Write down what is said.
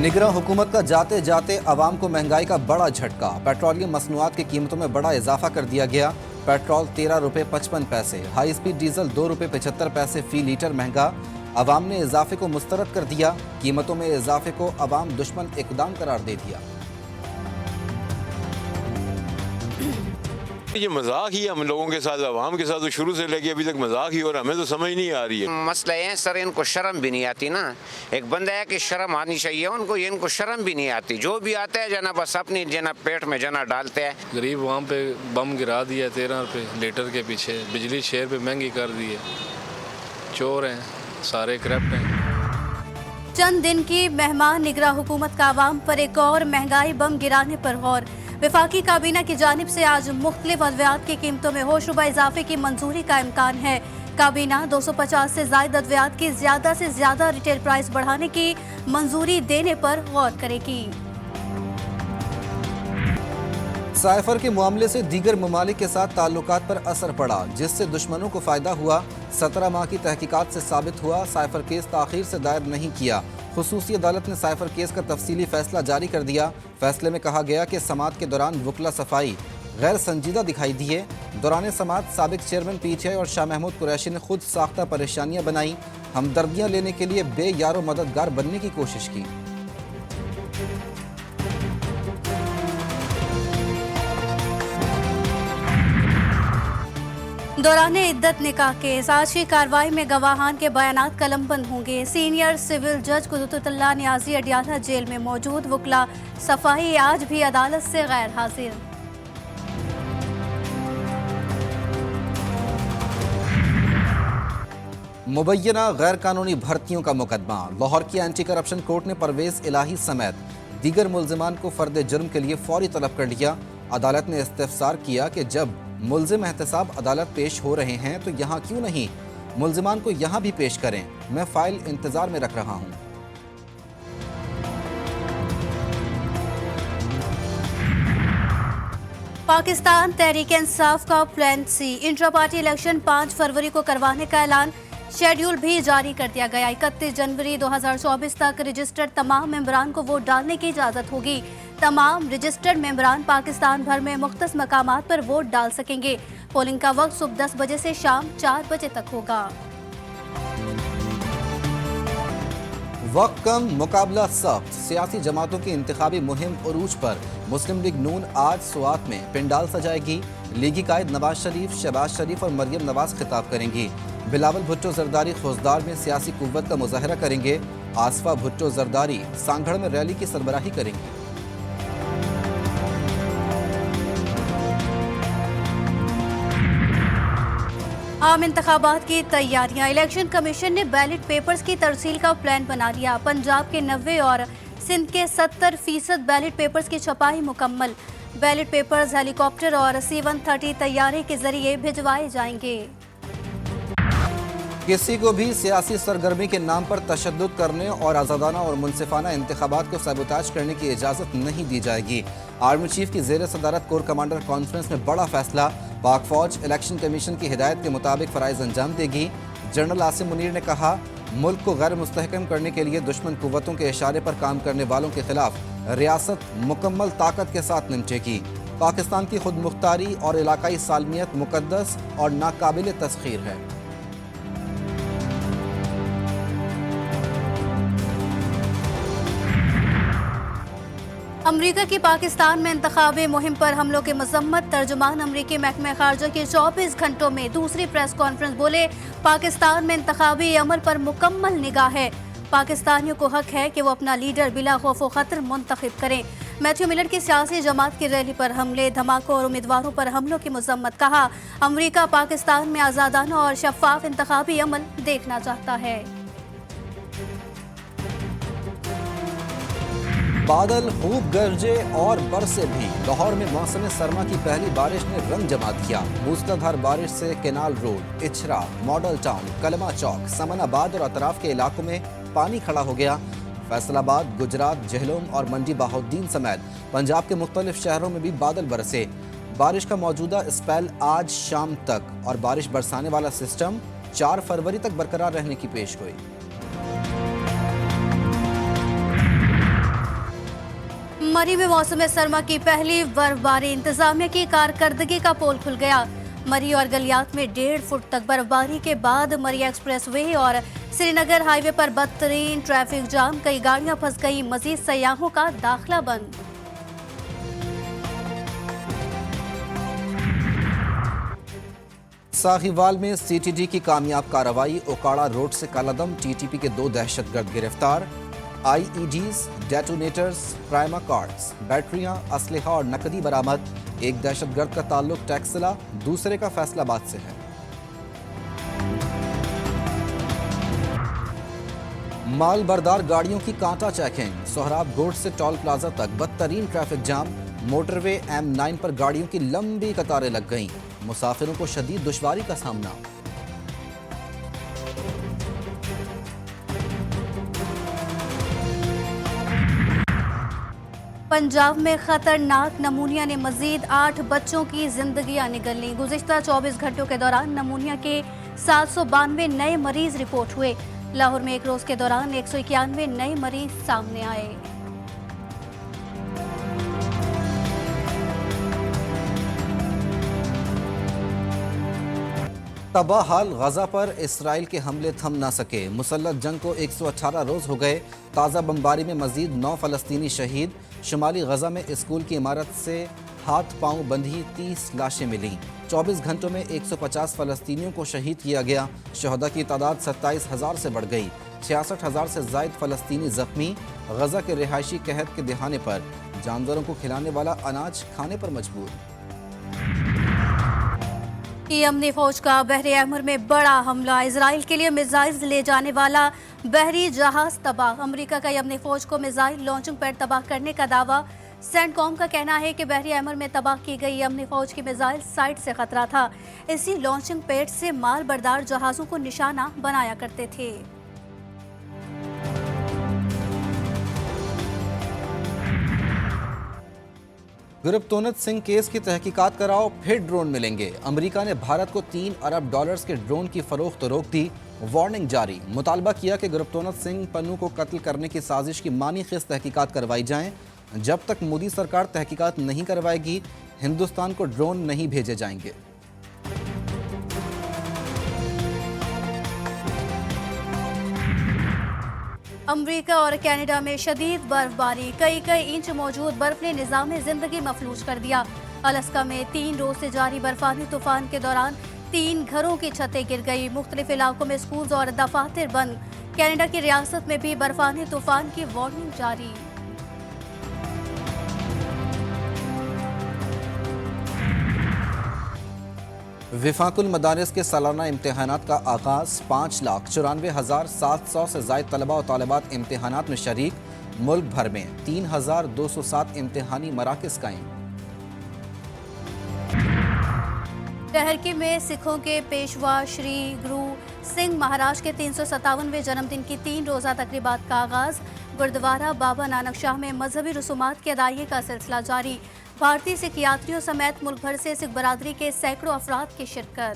निगरां हुकूमत का जाते जाते अवाम को महंगाई का बड़ा झटका। पेट्रोलियम मसनूआत की कीमतों में बड़ा इजाफा कर दिया गया। पेट्रोल 13 रुपये 55 पैसे, हाई स्पीड डीजल 2 रुपये 75 पैसे फी लीटर महंगा। अवाम ने इजाफे को मुस्तरद कर दिया। कीमतों में इजाफे को अवाम दुश्मन इकदाम करार दे दिया। ये मजाक ही है हम लोगों के साथ, अवाम के साथ तो शुरू से लेके अभी तक मजाक ही हो रहा है। हमें तो समझ नहीं आ रही है। मसला है सर, इनको शर्म भी नहीं आती ना। एक बंदा है कि शर्म आनी चाहिए उनको, ये इनको शर्म भी नहीं आती। जो भी आता है जना बस अपनी जना पेट में जना डालते हैं। गरीब वहाँ पे बम गिरा दिया 13 रुपये लीटर के पीछे। बिजली 6 रुपये महंगी कर दी है। चोर हैं सारे, करप्ट हैं। चंद दिन की मेहमान निगरां हुकूमत का आवाम पर एक और महंगाई बम गिराने पर गौर। वफाकी काबीना की जानिब से आज मुख्तलिफ अद्वियात की कीमतों में होशरुबा इजाफे की मंजूरी का इम्कान है। काबीना 250 से जायद अद्वियात की ज्यादा से ज्यादा रिटेल प्राइस बढ़ाने की मंजूरी देने पर गौर करेगी। साइफर के मामले से दीगर ममालिक के साथ ताल्लुकात पर असर पड़ा, जिससे दुश्मनों को फायदा हुआ। 17 माह की तहकीकात से साबित हुआ साइफर केस ताखीर से दायर नहीं किया। खुसूसी अदालत ने साइफर केस का तफसीली फैसला जारी कर दिया। फैसले में कहा गया कि समात के दौरान वकला सफाई गैर संजीदा दिखाई दिए। दौरान समात साबिक चेयरमैन PTI और शाह महमूद कुरैशी ने खुद साख्ता परेशानियां बनाई, हमदर्दियां लेने के लिए बेयारो मददगार बनने की कोशिश की। दौरान इद्दत निकाह केस आज की कार्रवाई में गवाहान के बयानात कलमबंद होंगे। सीनियर सिविल जज कुदरतुल्लाह नियाजी अडियाला जेल में मौजूद। वकला सफाई आज भी अदालत से गैर हाजिर। मुबैना गैर कानूनी भर्तियों का मुकदमा। लाहौर की एंटी करप्शन कोर्ट ने परवेज इलाही समेत दीगर मुल्जिमान को फर्द जुर्म के लिए फौरी तलब कर लिया। अदालत ने इस्तफसार किया कि जब मुल्जिम एहतसाब अदालत पेश हो रहे हैं तो यहाँ क्यों नहीं मुल्जिमान को यहाँ भी पेश करें। मैं फाइल इंतजार में रख रहा हूँ। पाकिस्तान तहरीक इंसाफ का plan C intra party election 5 फरवरी को करवाने का ऐलान। शेड्यूल भी जारी कर दिया गया। 31 जनवरी 2024 तक रजिस्टर्ड तमाम मेंबरान को वोट डालने की इजाज़त होगी। तमाम रजिस्टर्ड मेंबरान पाकिस्तान भर में मुख्तलिफ मकामात पर वोट डाल सकेंगे। पोलिंग का वक्त सुबह 10 बजे से शाम 4 बजे तक होगा। वक्त कम, मुकाबला सख्त। सियासी जमातों की इंतखाबी मुहिम उरूज पर। मुस्लिम लीग नून आज सुआत में पिंडाल सजाएगी। लीगी कायद नवाज शरीफ, शहबाज शरीफ और मरियम नवाज खिताब करेंगी। बिलावल भुट्टो जरदारी खुशदार में सियासी कुव्वत का मुजाहरा करेंगे। आसफा भुट्टो जरदारी सांगड़ में रैली की सरबराही करेंगी। आम इंतखाबात की तैयारियां। इलेक्शन कमीशन ने बैलेट पेपर्स की तरसील का प्लान बना लिया। पंजाब के 90 और सिंध के 70% बैलेट पेपर्स की छपाई मुकम्मल। बैलेट पेपर्स हेलीकॉप्टर और C-130 तैयारे के जरिए भिजवाए जाएंगे। किसी को भी सियासी सरगर्मी के नाम पर तशद्दुद करने और आज़ादाना और मुनसिफाना इंतखाबात को सबूताज करने की इजाज़त नहीं दी जाएगी। आर्मी चीफ की ज़ेर सदारत कोर कमांडर कॉन्फ्रेंस में बड़ा फैसला। पाक फौज इलेक्शन कमीशन की हिदायत के मुताबिक फ़राइज़ अंजाम देगी। जनरल आसिम मुनीर ने कहा, मुल्क को गैर मुस्तहकम करने के लिए दुश्मन कुव्वतों के इशारे पर काम करने वालों के खिलाफ रियासत मुकम्मल ताकत के साथ निपटेगी। पाकिस्तान की खुद मुख्तारी और इलाकाई सालमियत मुकद्दस और नाकाबिल तस्खीर है। अमरीका की पाकिस्तान में इंतखाबी मुहिम पर हमलों की मजम्मत। तर्जुमान अमरीकी महकमे खारजा की 24 घंटों में दूसरी प्रेस कॉन्फ्रेंस। बोले, पाकिस्तान में इंतखाबी अमल पर मुकम्मल निगाह है। पाकिस्तानियों को हक है कि वो अपना लीडर बिला खौफ व खतर मुंतखब करें। मैथ्यू मिलर की सियासी जमात की रैली पर हमले, धमाकों और उम्मीदवारों पर हमलों की मजम्मत। कहा, अमरीका पाकिस्तान में आज़ादाना और शफाफ इंतखाबी अमल देखना चाहता है। बादल खूब गरजे और बरसे भी। लाहौर में मौसम सरमा की पहली बारिश ने रंग जमा दिया। मूसलाधार बारिश से canal road, Ichhra, model town, कलमा चौक, समनाबाद और अतराफ के इलाकों में पानी खड़ा हो गया। फैसलाबाद, गुजरात, जहलम और मंडी बहाउद्दीन समेत पंजाब के मुख्तलिफ शहरों में भी बादल बरसे। बारिश का मौजूदा स्पेल आज शाम तक और बारिश बरसाने वाला सिस्टम 4 फरवरी तक बरकरार रहने की पेश गोई। मरी में मौसम सरमा की पहली बर्फबारी, इंतजामिया की कारकर्दगी का पोल खुल गया। मरी और गलियात में 1.5 फुट तक बर्फबारी के बाद मरी एक्सप्रेसवे और श्रीनगर हाईवे पर बदतरीन ट्रैफिक जाम, कई गाड़ियां फंस गई, मजीद सयाहों का दाखिला बंद। साहिवाल में सीटीडी की कामयाब कार्रवाई, ओकाड़ा रोड से कालादम टीटीपी के 2 दहशतगर्द गिरफ्तार। आईईडीज, डेटोनेटर्स, प्राइमा कार्ड्स, बैटरियां, असलहा और नकदी बरामद। एक दहशतगर्द का ताल्लुक टैक्सिला, दूसरे का फैसलाबाद से है। माल बरदार गाड़ियों की कांटा चेकिंग, सोहराब गोड से टोल प्लाजा तक बदतरीन ट्रैफिक जाम। मोटरवे M9 पर गाड़ियों की लंबी कतारें लग गईं, मुसाफिरों को शदीद दुश्वारी का सामना। पंजाब में खतरनाक नमूनिया ने मजीद 8 बच्चों की जिंदगियां निगल लीं। गुज़िश्ता 24 घंटों के दौरान नमूनिया के 792 नए मरीज रिपोर्ट हुए। लाहौर में एक रोज के दौरान 191 नए मरीज सामने आए। तबाह हाल गजा पर इसराइल के हमले थम ना सके, मुसल्लत जंग को 118 रोज हो गए। ताज़ा बमबारी में मजीद 9 फलस्तीनी शहीद। शुमाली गजा में स्कूल की इमारत से हाथ पांव बंधी 30 लाशें मिलीं। 24 घंटों में 150 फलस्तीनियों को शहीद किया गया। शहदा की तादाद 27,000 से बढ़ गई। 66,000 से जायद फलस्तीनी जख्मी। गजा के रिहायशी कहत के दिहाने पर जानवरों को खिलाने वाला अनाज खाने पर मजबूर। यमनी फौज का बहरे अहमर में बड़ा हमला, इजराइल के लिए मिसाइल ले जाने वाला बहरी जहाज तबाह। अमेरिका का यमनी फौज को मिसाइल लॉन्चिंग पैड तबाह करने का दावा। सेंटकॉम का कहना है कि बहरी अहमर में तबाह की गई यमनी फौज की मिसाइल साइट से खतरा था। इसी लॉन्चिंग पैड से माल बरदार जहाजों को निशाना बनाया करते थे। गुरप्तोनत सिंह केस की तहकीकात कराओ, फिर ड्रोन मिलेंगे। अमेरिका ने भारत को $3 अरब के ड्रोन की फरोख्त रोक दी। वार्निंग जारी, मुतालबा किया कि गुरप्तोनत सिंह पन्नू को कत्ल करने की साजिश की मानी खिस तहकीकात करवाई जाएं। जब तक मोदी सरकार तहकीकात नहीं करवाएगी, हिंदुस्तान को ड्रोन नहीं भेजे जाएंगे। अमेरिका और कनाडा में शदीद बर्फबारी, कई इंच मौजूद बर्फ ने निज़ाम जिंदगी मफलूज कर दिया। अलास्का में 3 रोज से जारी बर्फानी तूफान के दौरान 3 घरों की छतें गिर गई। मुख्तलिफ इलाकों में स्कूल और दफातर बंद। कनाडा की रियासत में भी बर्फानी तूफान की वार्निंग जारी। विफाकुल मदारिस के सालाना इम्तहानात का आगाज़। 5,94,700 से जायद तलबा और तालिबात इम्तहानात में शरीक। मुल्क भर में 3,207 इम्तहानी मराकज़ कायम। टहरकी में सिखों के पेशवा श्री गुरु सिंह महाराज के 357वें जन्मदिन की 3 रोज़ा तकरीबात का आगाज़। गुरुद्वारा बाबा नानक शाह में मजहबी रसूमात की अदायगी का सिलसिला जारी। भारतीय सिख यात्रियों समेत मुल्क भर से सिख बरादरी के सैकड़ों अफराद की शिरकत।